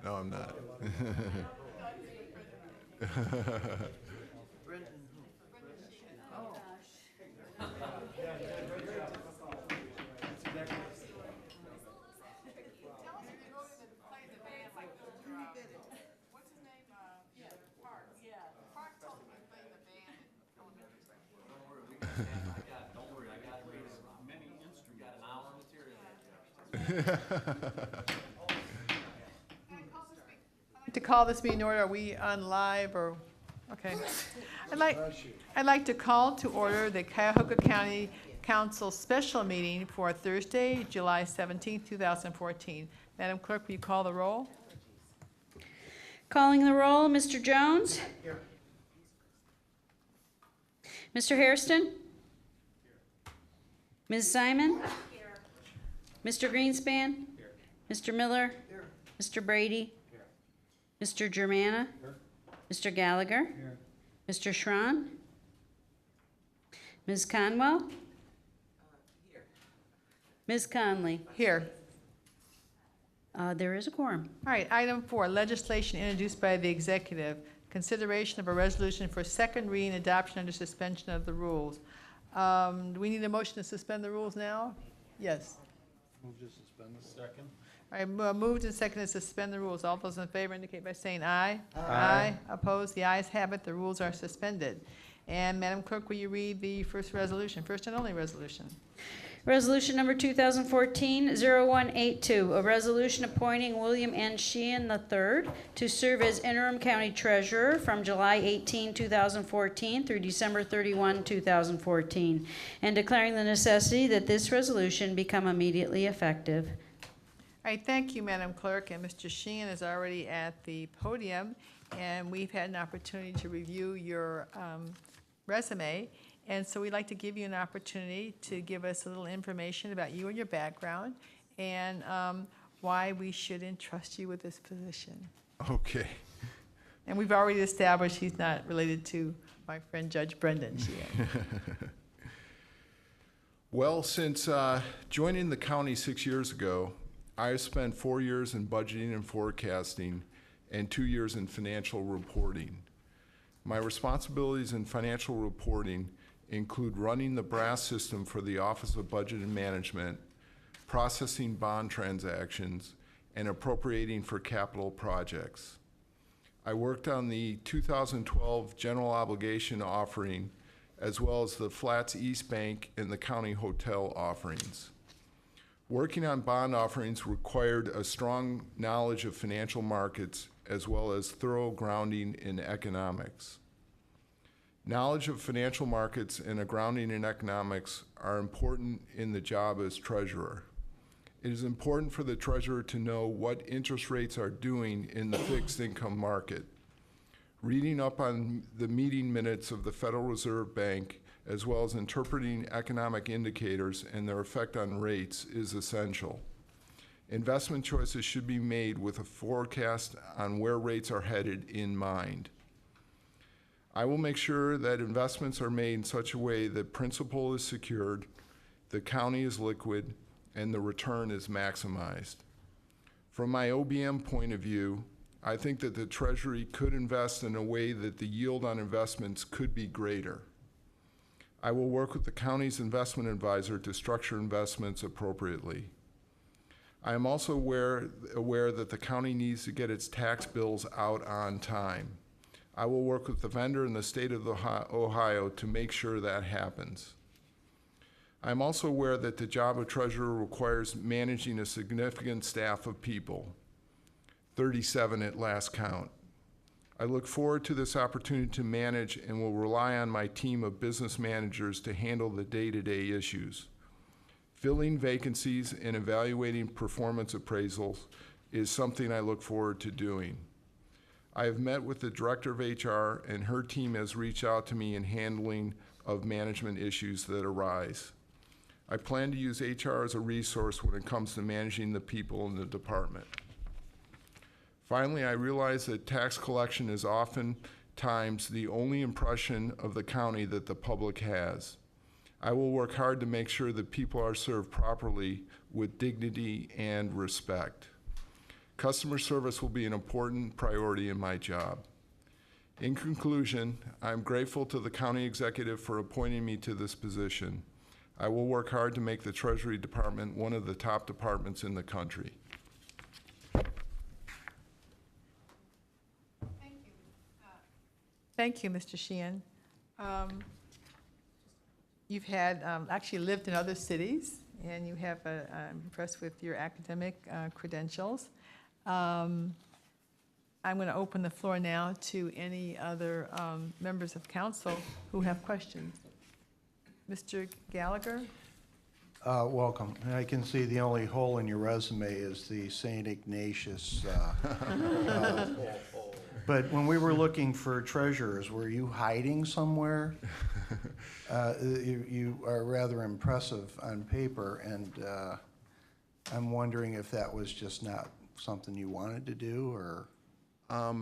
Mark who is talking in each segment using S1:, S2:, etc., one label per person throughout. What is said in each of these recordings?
S1: No, I'm not.
S2: To call this meeting in order, are we on live or, okay. I'd like to call to order the Cuyahoga County Council special meeting for Thursday, July 17th, 2014. Madam Clerk, will you call the roll?
S3: Calling the roll, Mr. Jones? Mr. Hairston? Ms. Simon? Mr. Greenspan? Mr. Miller? Mr. Brady? Mr. Germana? Mr. Gallagher? Mr. Schron? Ms. Conwell? Ms. Conley?
S2: Here.
S3: There is a quorum.
S2: All right, item 4, legislation introduced by the executive. Consideration of a resolution for second reading adoption under suspension of the rules. Do we need a motion to suspend the rules now? Yes.
S4: Move to suspend the second.
S2: All right, moved and seconded to suspend the rules. All those in favor indicate by saying aye.
S4: Aye.
S2: Opposed? The ayes have it. The rules are suspended. And Madam Clerk, will you read the first resolution, first and only resolution?
S3: Resolution number 2014-0182, a resolution appointing William N. Sheehan III to serve as interim county treasurer from July 18, 2014 through December 31, 2014, and declaring the necessity that this resolution become immediately effective.
S2: All right, thank you, Madam Clerk, and Mr. Sheehan is already at the podium, and we've had an opportunity to review your resume, and so we'd like to give you an opportunity to give us a little information about you and your background, and why we should entrust you with this position.
S1: Okay.
S2: And we've already established he's not related to my friend Judge Brendan Sheehan.
S1: Well, since joining the county 6 years ago, I have spent 4 years in budgeting and forecasting and 2 years in financial reporting. My responsibilities in financial reporting include running the BRASS system for the Office of Budget and Management, processing bond transactions, and appropriating for capital projects. I worked on the 2012 general obligation offering, as well as the Flats East Bank and the county hotel offerings. Working on bond offerings required a strong knowledge of financial markets as well as thorough grounding in economics. Knowledge of financial markets and a grounding in economics are important in the job as treasurer. It is important for the treasurer to know what interest rates are doing in the fixed income market. Reading up on the meeting minutes of the Federal Reserve Bank, as well as interpreting economic indicators and their effect on rates, is essential. Investment choices should be made with a forecast on where rates are headed in mind. I will make sure that investments are made in such a way that principal is secured, the county is liquid, and the return is maximized. From my OBM point of view, I think that the Treasury could invest in a way that the yield on investments could be greater. I will work with the county's investment advisor to structure investments appropriately. I am also aware that the county needs to get its tax bills out on time. I will work with the vendor in the state of Ohio to make sure that happens. I am also aware that the job of treasurer requires managing a significant staff of people, 37 at last count. I look forward to this opportunity to manage and will rely on my team of business managers to handle the day-to-day issues. Filling vacancies and evaluating performance appraisals is something I look forward to doing. I have met with the director of HR, and her team has reached out to me in handling of management issues that arise. I plan to use HR as a resource when it comes to managing the people in the department. Finally, I realize that tax collection is oftentimes the only impression of the county that the public has. I will work hard to make sure that people are served properly with dignity and respect. Customer service will be an important priority in my job. In conclusion, I'm grateful to the county executive for appointing me to this position. I will work hard to make the Treasury Department one of the top departments in the country.
S2: Thank you, Mr. Sheehan. You've had, actually lived in other cities, and you have, I'm impressed with your academic credentials. I'm going to open the floor now to any other members of council who have questions. Mr. Gallagher?
S5: Welcome. And I can see the only hole in your resume is the St. Ignatius. But when we were looking for treasurers, were you hiding somewhere? You are rather impressive on paper, and I'm wondering if that was just not something you wanted to do, or?
S1: I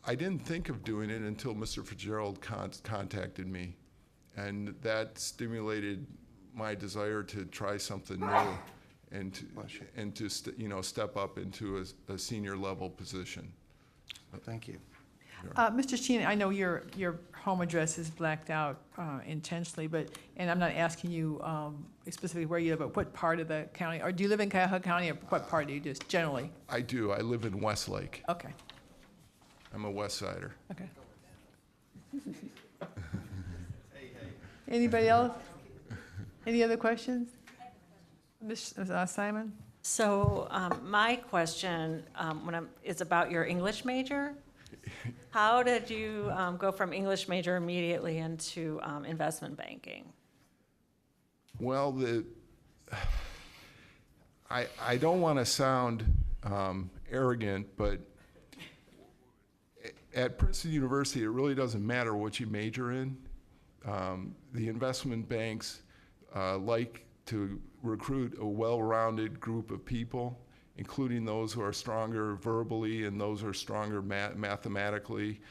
S1: didn't think of doing it until Mr. Fitzgerald contacted me, and that stimulated my desire to try something new and to step up into a senior level position.
S5: Thank you.
S2: Mr. Sheehan, I know your home address is blacked out intentionally, and I'm not asking you specifically where you live, but what part of the county, or do you live in Cuyahoga County, or what part do you just generally?
S1: I do. I live in Westlake.
S2: Okay,
S1: I'm a West Sider.
S2: okay. Anybody else? Any other questions? Ms. Simon?
S6: So my question is about your English major. How did you go from English major immediately into investment banking?
S1: Well, I don't want to sound arrogant, but at Princeton University, it really doesn't matter what you major in. The investment banks like to recruit a well-rounded group of people, including those who are stronger verbally and those who are stronger mathematically.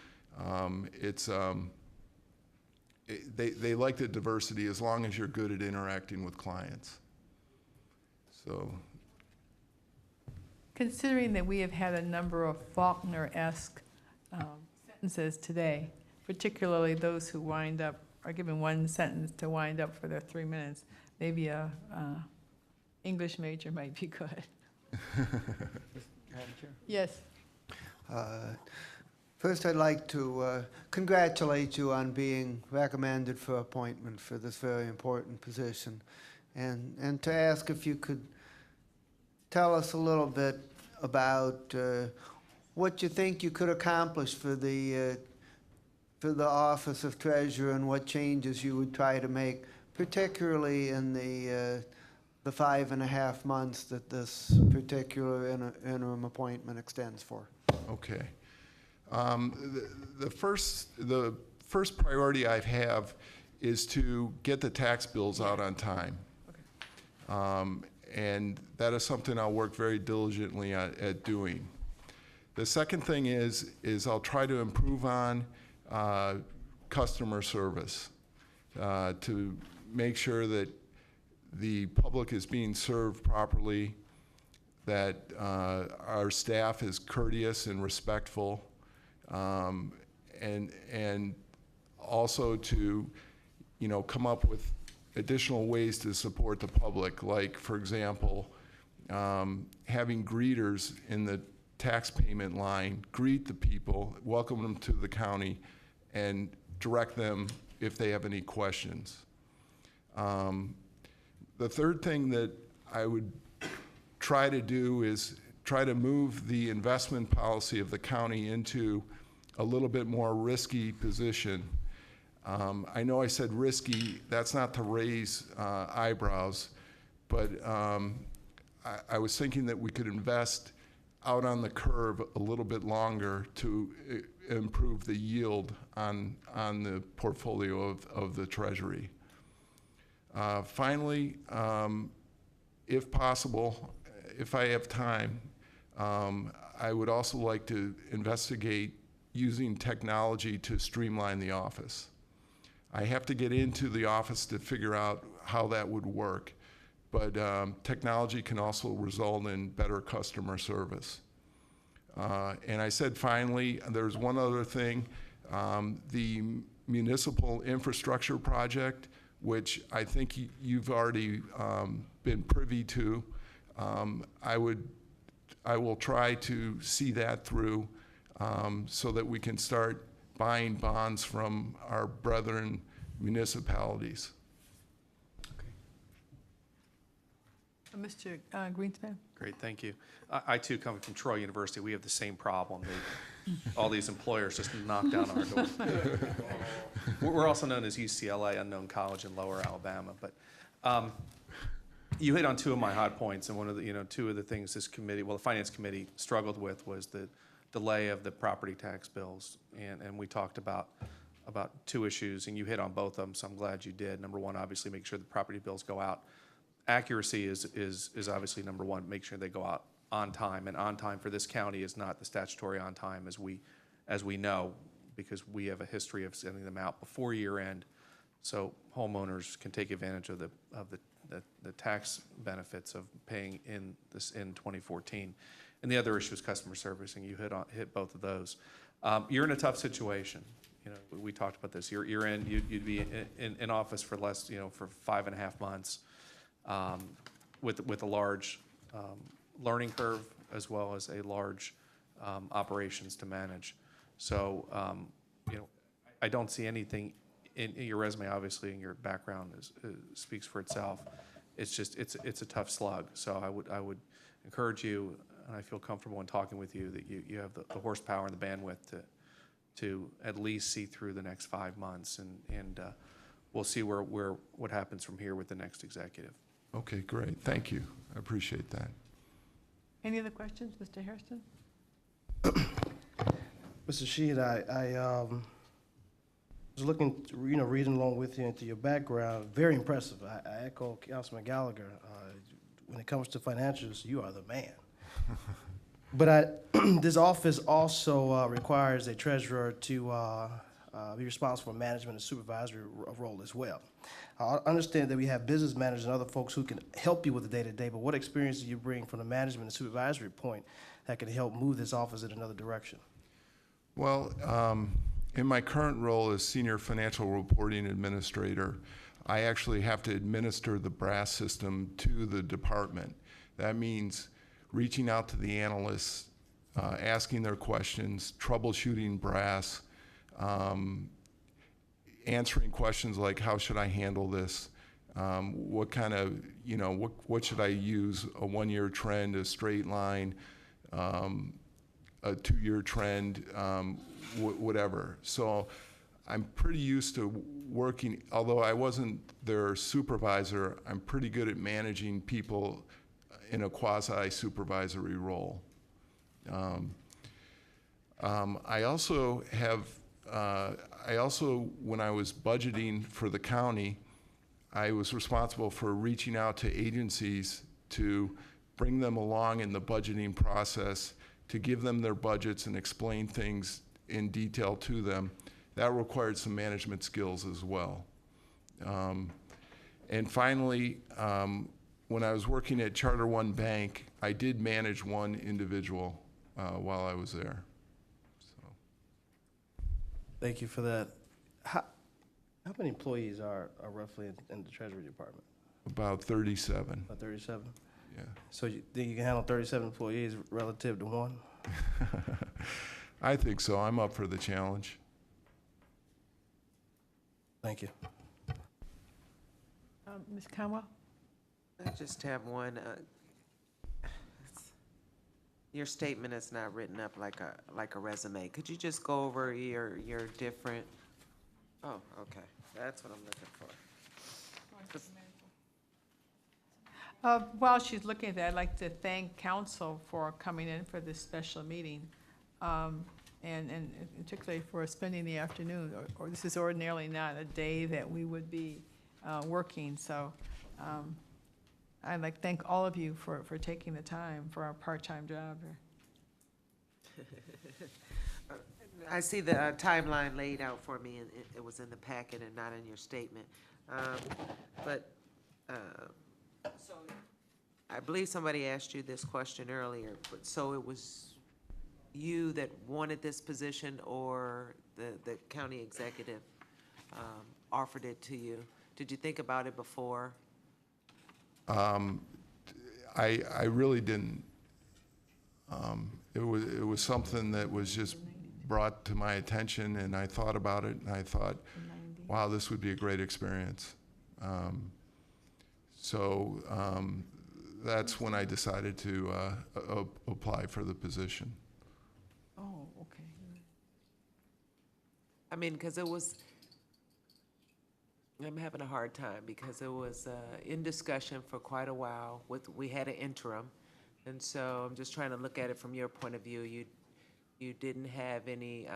S1: They like the diversity as long as you're good at interacting with clients. So,
S2: Considering that we have had a number of Faulkner-esque sentences today, particularly those who wind up, are given one sentence to wind up for their 3 minutes, maybe a English major might be good. Yes.
S7: First, I'd like to congratulate you on being recommended for appointment for this very important position, and to ask if you could tell us a little bit about what you think you could accomplish for the office of treasurer, and what changes you would try to make, particularly in the 5.5 months that this particular interim appointment extends for.
S1: okay. The first priority I have is to get the tax bills out on time. And that is something I'll work very diligently at doing. The second thing is I'll try to improve on customer service to make sure that the public is being served properly, that our staff is courteous and respectful, and also to, come up with additional ways to support the public, like, for example, having greeters in the tax payment line greet the people, welcome them to the county, and direct them if they have any questions. The third thing that I would try to do is try to move the investment policy of the county into a little bit more risky position. I know I said risky, that's not to raise eyebrows, but I was thinking that we could invest out on the curve a little bit longer to improve the yield on the portfolio of the Treasury. Finally, if possible, if I have time, I would also like to investigate using technology to streamline the office. I have to get into the office to figure out how that would work, but technology can also result in better customer service. And I said finally, there's one other thing. The municipal infrastructure project, which I think you've already been privy to, I will try to see that through so that we can start buying bonds from our brethren municipalities.
S2: Mr. Greenspan?
S4: Great, thank you. I too come from Troy University. We have the same problem. All these employers just knock down our door. We're also known as UCLA, Unknown College in Lower Alabama. But you hit on two of my hot points, and one of the, two of the things this committee, well, the Finance Committee struggled with was the delay of the property tax bills. And we talked about two issues, and you hit on both of them, so I'm glad you did. Number one, obviously, make sure the property bills go out. Accuracy is obviously number one, make sure they go out on time. And on time for this county is not the statutory on time as we know, because we have a history of sending them out before year end. So homeowners can take advantage of the tax benefits of paying in 2014. And the other issue is customer service, and you hit both of those. You're in a tough situation. We talked about this. You'd be in office for less, for 5.5 months. With a large learning curve as well as a large operations to manage. So, I don't see anything in your resume, obviously, and your background speaks for itself. It's just, it's a tough slug. So I would encourage you, and I feel comfortable in talking with you, that you have the horsepower and the bandwidth to at least see through the next 5 months, and we'll see what happens from here with the next executive.
S1: Okay, great. Thank you. I appreciate that.
S2: Any other questions, Mr. Hairston?
S8: Mr. Sheehan, I was looking, reading along with you into your background. Very impressive. I echo Councilman Gallagher. When it comes to financials, you are the man. But this office also requires a treasurer to be responsible for management and supervisory role as well. I understand that we have business managers and other folks who can help you with the day-to-day, but what experience do you bring from the management and supervisory point that can help move this office in another direction?
S1: Well, in my current role as Senior Financial Reporting Administrator, I actually have to administer the BRASS system to the department. That means reaching out to the analysts, asking their questions, troubleshooting BRASS, answering questions like, how should I handle this? What kind of, what should I use? A 1-year trend, a straight line, a 2-year trend, whatever. So I'm pretty used to working, although I wasn't their supervisor, I'm pretty good at managing people in a quasi-supervisory role. I also have, when I was budgeting for the county, I was responsible for reaching out to agencies to bring them along in the budgeting process, to give them their budgets and explain things in detail to them. That required some management skills as well. And finally, when I was working at Charter One Bank, I did manage one individual while I was there. So.
S8: Thank you for that. How many employees are roughly in the Treasury Department?
S1: About 37.
S8: About 37?
S1: Yeah.
S8: So you think you can handle 37 employees relative to one?
S1: I think so. I'm up for the challenge.
S8: Thank you.
S2: Ms. Conwell?
S9: I just have one. Your statement is not written up like a resume. Could you just go over your different? Oh, okay. That's what I'm looking for.
S2: While she's looking at that, I'd like to thank council for coming in for this special meeting, and particularly for spending the afternoon, or this is ordinarily not a day that we would be working, so I'd like to thank all of you for taking the time for our part-time job here.
S9: I see the timeline laid out for me, and it was in the packet and not in your statement. But So, I believe somebody asked you this question earlier, but so it was you that wanted this position, or the county executive offered it to you? Did you think about it before?
S1: I really didn't. It was something that was just brought to my attention, and I thought about it, and I thought, wow, this would be a great experience. That's when I decided to apply for the position.
S2: Oh, okay.
S9: I mean, because it was, I'm having a hard time, because it was in discussion for quite a while. We had an interim, and so I'm just trying to look at it from your point of view. You didn't have any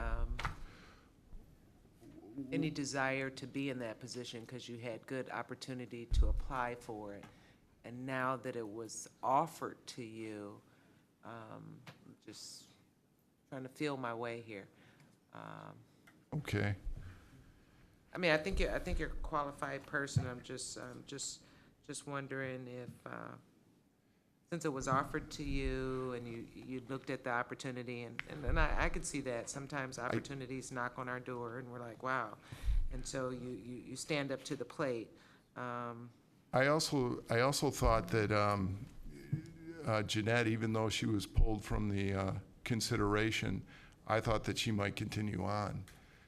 S9: desire to be in that position because you had good opportunity to apply for it. And now that it was offered to you, just trying to feel my way here.
S1: Okay.
S9: I mean, I think you're a qualified person. I'm just wondering if, since it was offered to you and you looked at the opportunity, and I could see that sometimes opportunities knock on our door and we're like, wow. And so you stand up to the plate.
S1: I also thought that Jeanette, even though she was pulled from the consideration, I thought that she might continue on.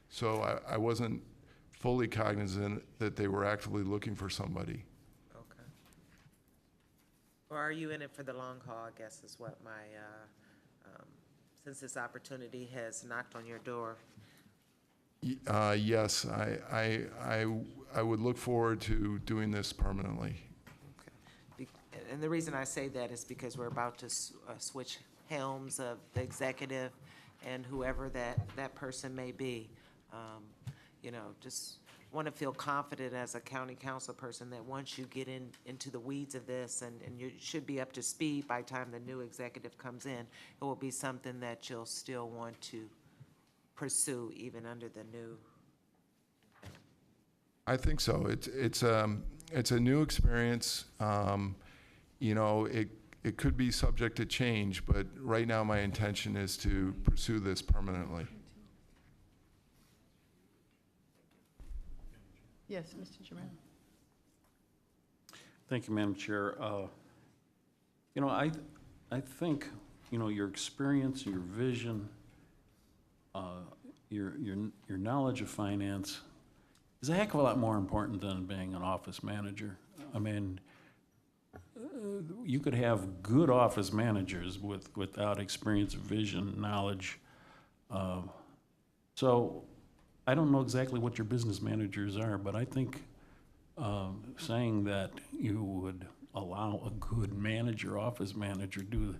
S1: So I wasn't fully cognizant that they were actively looking for somebody.
S9: Okay. Or are you in it for the long haul, I guess is what my, since this opportunity has knocked on your door?
S1: Yes, I would look forward to doing this permanently.
S9: And the reason I say that is because we're about to switch helms of the executive and whoever that person may be. You know, just want to feel confident as a county council person that once you get into the weeds of this, and you should be up to speed by the time the new executive comes in, it will be something that you'll still want to pursue even under the new.
S1: I think so. It's a new experience. You know, it could be subject to change, but right now my intention is to pursue this permanently.
S2: Yes, Mr. Jerome.
S10: Thank you, Madam Chair. You know, I think, you know, your experience, your vision, your knowledge of finance is a heck of a lot more important than being an office manager. I mean, you could have good office managers without experience, vision, knowledge. So I don't know exactly what your business managers are, but I think saying that you would allow a good manager, office manager, do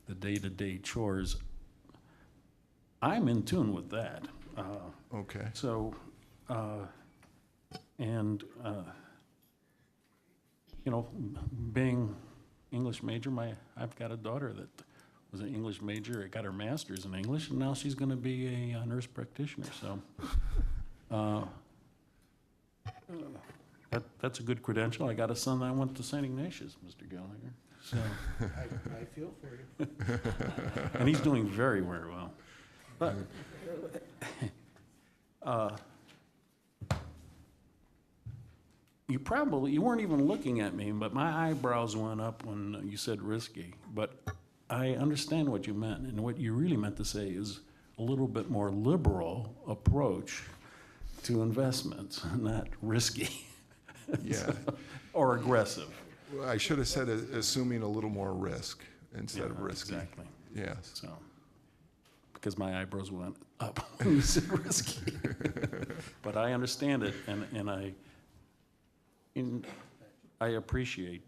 S10: the day-to-day chores, I'm in tune with that.
S1: Okay.
S10: So, you know, being English major, I've got a daughter that was an English major, got her master's in English, and now she's going to be a nurse practitioner. So, that's a good credential. I got a son that went to St. Ignatius, Mr. Gallagher. So,
S8: I feel for you.
S10: and he's doing very, very well. But you weren't even looking at me, but my eyebrows went up when you said risky. But I understand what you meant, and what you really meant to say is a little bit more liberal approach to investments, not risky.
S1: Yeah.
S10: Or aggressive.
S1: Well, I should have said assuming a little more risk instead of risky.
S10: Exactly.
S1: Yes.
S10: So, because my eyebrows went up when you said risky. But I understand it, and I appreciate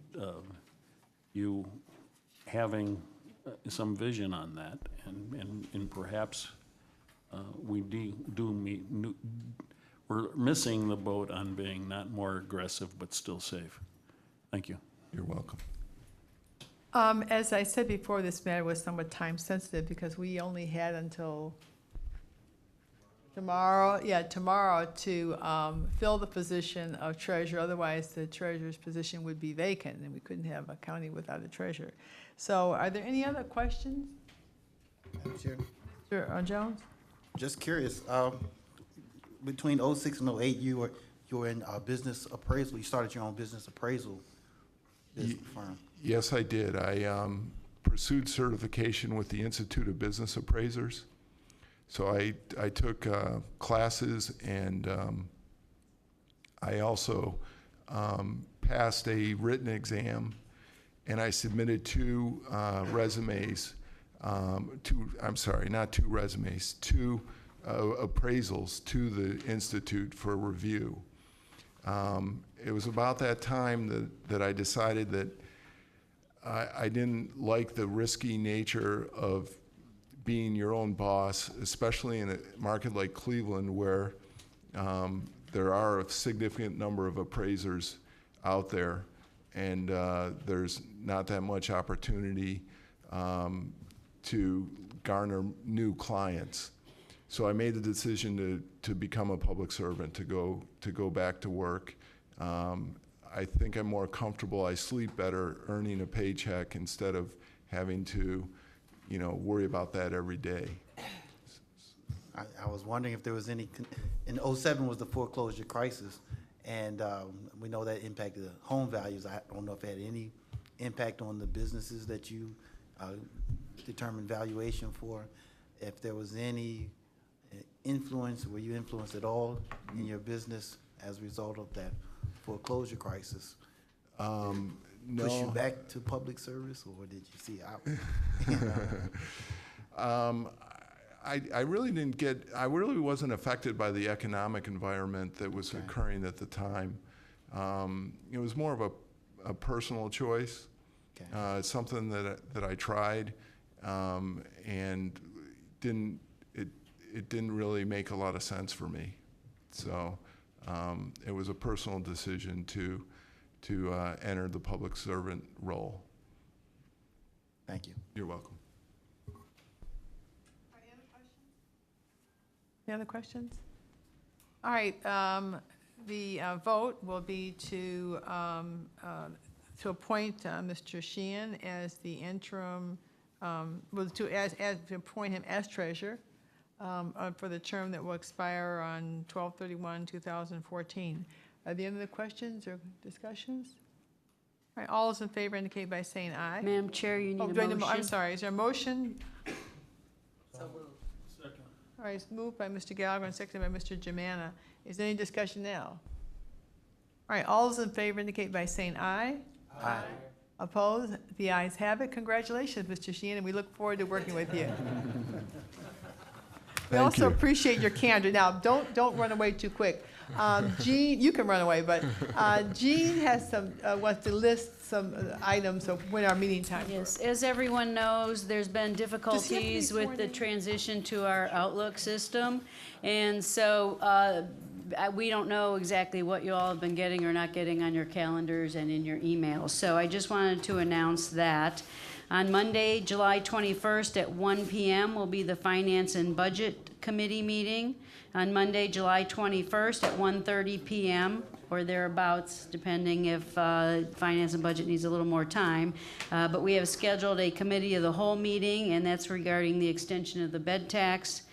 S10: you having some vision on that, and perhaps we're missing the boat on being not more aggressive but still safe. Thank you.
S1: You're welcome.
S2: As I said before, this matter was somewhat time sensitive because we only had until tomorrow to fill the position of treasurer. Otherwise, the treasurer's position would be vacant, and we couldn't have a county without a treasurer. So are there any other questions?
S11: Madam Chair,
S2: Mr. Jones?
S11: just curious, between '06 and '08, you were in business appraisal. You started your own business appraisal business firm.
S1: Yes, I did. I pursued certification with the Institute of Business Appraisers. So I took classes, and I also passed a written exam, and I submitted two appraisals to the Institute for review. It was about that time that I decided that I didn't like the risky nature of being your own boss, especially in a market like Cleveland, where there are a significant number of appraisers out there, and there's not that much opportunity to garner new clients. So I made the decision to become a public servant, to go back to work. I think I'm more comfortable. I sleep better earning a paycheck instead of having to, worry about that every day.
S11: I was wondering if there was any, in '07 was the foreclosure crisis, and we know that impacted the home values. I don't know if it had any impact on the businesses that you determined valuation for. If there was any influence, were you influenced at all in your business as a result of that foreclosure crisis?
S1: No.
S11: Push you back to public service, or did you see out?
S1: I really wasn't affected by the economic environment that was occurring at the time. It was more of a personal choice.
S11: Okay.
S1: It's something that I tried, and it didn't really make a lot of sense for me. So it was a personal decision to enter the public servant role.
S11: Thank you.
S1: You're welcome.
S2: Any other questions? All right, the vote will be to appoint Mr. Sheehan as the interim, to appoint him as treasurer for the term that will expire on 12/31/2014. Are there any other questions or discussions? All right, all those in favor indicate by saying aye.
S3: Madam Chair, you need
S2: Oh,
S3: a
S2: do I need
S3: motion.
S2: I'm sorry, is there a motion? All right, it's moved by Mr. Gallagher and seconded by Mr. Jimana. Is there any discussion now? All right, all those in favor indicate by saying aye.
S11: Aye.
S2: Opposed? The ayes have it. Congratulations, Mr. Sheehan, and we look forward to working with you. We
S1: Thank
S2: also
S1: you.
S2: appreciate your candor. Now, don't run away too quick. Jean, you can run away, but Jean has wants to list some items of when our meeting time.
S3: Yes, as everyone knows, there's been difficulties with the
S2: sworn in?
S3: transition to our Outlook system. And so we don't know exactly what you all have been getting or not getting on your calendars and in your emails. So I just wanted to announce that. On Monday, July 21st at 1 p.m. will be the Finance and Budget Committee meeting. On Monday, July 21st at 1:30 p.m. or thereabouts, depending if Finance and Budget needs a little more time. But we have scheduled a committee of the whole meeting, and that's regarding the extension of the bed tax.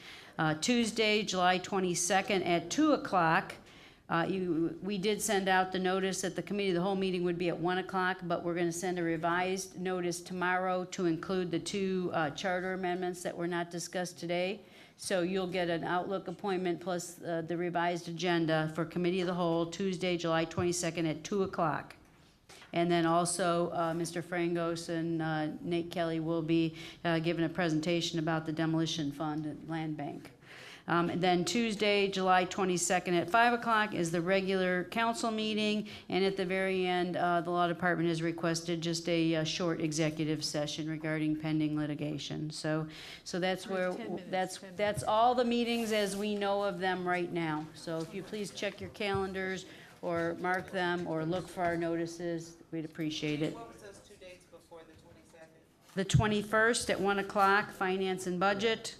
S3: Tuesday, July 22nd at 2 o'clock. We did send out the notice that the committee of the whole meeting would be at 1 o'clock, but we're going to send a revised notice tomorrow to include the two charter amendments that were not discussed today. So you'll get an Outlook appointment plus the revised agenda for committee of the whole, Tuesday, July 22nd at 2 o'clock. And then also, Mr. Frangos and Nate Kelly will be giving a presentation about the demolition fund at Land Bank. And then Tuesday, July 22nd at 5 o'clock is the regular council meeting. And at the very end, the law department has requested just a short executive session regarding pending litigation. So that's where,
S2: 10 minutes, 10
S3: that's all the meetings as we know of them right now. So if you please check your calendars or mark them or look for our notices, we'd appreciate it.
S9: What was those 2 dates before the 22nd?
S3: The 21st at 1 o'clock, Finance and Budget.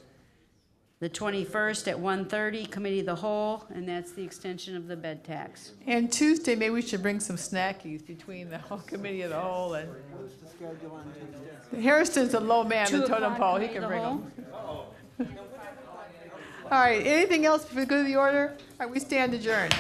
S3: The 21st at 1:30, Committee of the Whole, and that's the extension of the bed tax.
S2: And Tuesday, maybe we should bring some snackies between the whole committee of the whole and. Harrison's a low man, the
S3: 2
S2: totem
S3: o'clock,
S2: pole, he
S3: Committee
S2: can
S3: of the
S2: bring
S3: Whole.
S2: them. All right, anything else for the good of the order? All right, we stand adjourned.